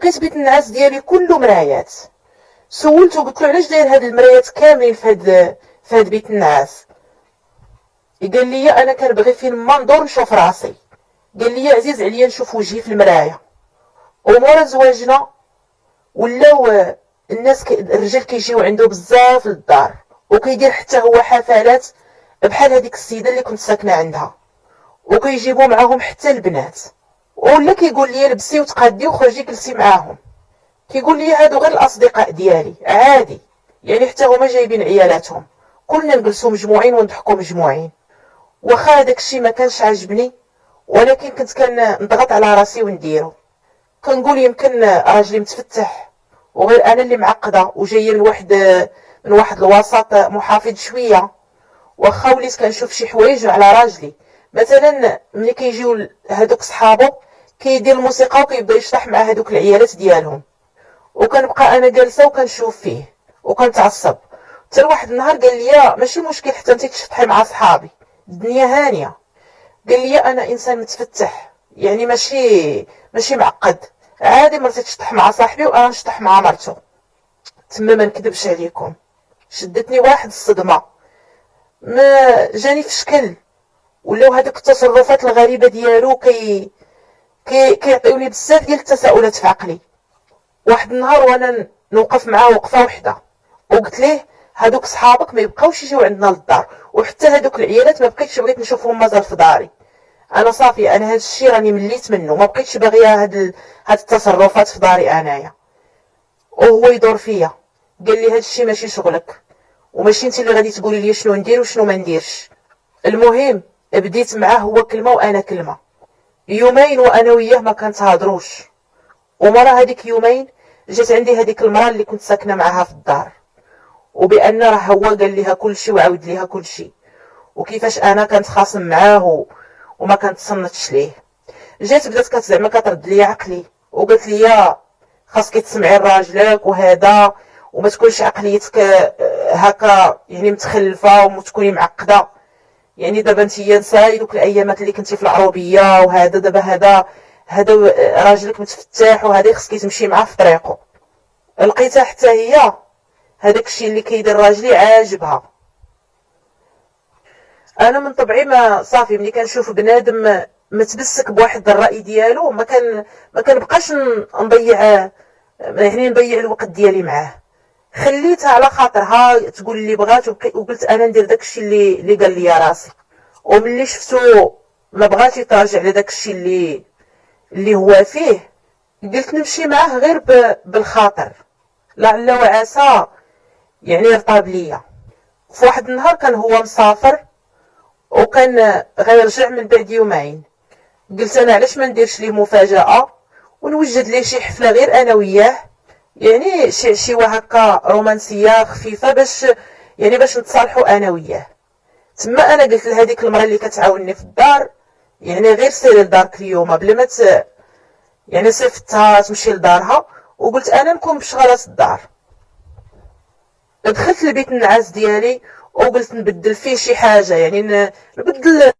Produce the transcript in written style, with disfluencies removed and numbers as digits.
لقيت بيت النعاس ديالي كله مرايات. سولته قلت له علاش داير هاد المرايات كاملين في هاد بيت النعاس؟ قال لي انا كنبغي فين ما ندور نشوف راسي. قال لي عزيز عليا نشوف وجهي في المرايه. ومورا زواجنا ولاو الناس الرجال كيجيو عنده بزاف للدار، وكيدير حتى هو حفلات بحال هذيك السيده اللي كنت ساكنه عندها، وكيجيبوا معاهم حتى البنات. ولا كيقول لي لبسي وتقادي وخرجي جلسي معاهم. كيقول لي هادو غير الاصدقاء ديالي عادي، يعني حتى هما جايبين عيالاتهم، كلنا نجلسوا مجموعين ونضحكوا مجموعين. واخا هذاك الشيء ما كانش عاجبني، ولكن كنت كنضغط على راسي ونديرو. كنقول يمكن راجلي متفتح وغير انا اللي معقده وجايه من واحد الوسط محافظ شويه. واخا وليت كنشوف شي حوايج على راجلي، مثلا ملي كيجيو هادوك صحابو كيدير الموسيقى وكيبدا يشطح مع هادوك العيالات ديالهم، وكنبقى انا جالسه وكنشوف فيه وكنتعصب. حتى واحد النهار قال لي ماشي مشكل حتى انت تشطحي مع صحابي، الدنيا هانيه. قال لي انا انسان متفتح، يعني ماشي معقد، عادي مرتي تشطح مع صاحبي وانا نشطح مع مرته. تما ما نكذبش عليكم، شدتني واحد الصدمه، ما جاني في شكل. ولاو هذوك التصرفات الغريبه ديالو كيعطيوني بزاف ديال التساؤلات في عقلي. واحد النهار وانا نوقف معاه وقفه وحده وقلت ليه هذوك صحابك ما يبقاوش يجيو عندنا للدار، وحتى هذوك العيالات ما بقيتش بغيت نشوفهم مازال في داري. انا صافي، انا هذا الشيء راني مليت منه، ما بقيتش باغيه هاد التصرفات في داري انايا. وهو يدور فيا قال لي هذا الشيء ماشي شغلك، وماشي انت اللي غادي تقولي لي شنو ندير وشنو ما نديرش. المهم بديت معاه هو كلمه وانا كلمه، يومين وانا وياه ما كنتهضروش. ومرة هذيك يومين جات عندي هذيك المراه اللي كنت ساكنه معها في الدار، وبان راه هو قال ليها كل شيء وعاود ليها كل شيء، وكيفاش انا كنت خاصم معاه وما كنتصنتش ليه. جات بدات زعما كترد لي عقلي وقالت لي خاصك تسمعي لراجلك وهذا، وما تكونش عقليتك هكا يعني متخلفه وتكوني معقده. يعني دابا انتيا نساي دوك الايامات اللي كنتي في العروبيه وهذا، دابا هذا راجلك متفتح وهذا خصك تمشي معاه في طريقه. لقيتها حتى هي هذاك الشيء اللي كيدير راجلي عاجبها. انا من طبعي ما صافي، ملي كنشوف بنادم متمسك بواحد الراي ديالو ما كنبقاش نضيع الوقت ديالي معاه. خليتها على خاطرها تقول اللي بغات، وقلت انا ندير داك الشيء اللي قال لي راسي. وملي شفتو ما بغاش يتراجع على داك الشيء اللي هو فيه، قلت نمشي معاه غير بالخاطر، لعل وعسى يعني يرطاب ليا. في واحد النهار كان هو مسافر وكان غيرجع من بعد يومين، قلت انا علاش ما نديرش ليه مفاجاه ونوجد ليه شي حفله غير انا وياه، يعني شي هكا رومانسيه خفيفه باش نتصالحوا انا وياه. تما انا قلت لهذيك المراه اللي كتعاونني في الدار يعني غير سيري لدارك اليوم بلا ما يعني صيفطتها تمشي لدارها، وقلت انا نكون بشغاله الدار. دخلت لبيت النعاس ديالي وقلت نبدل فيه شي حاجه، يعني نبدل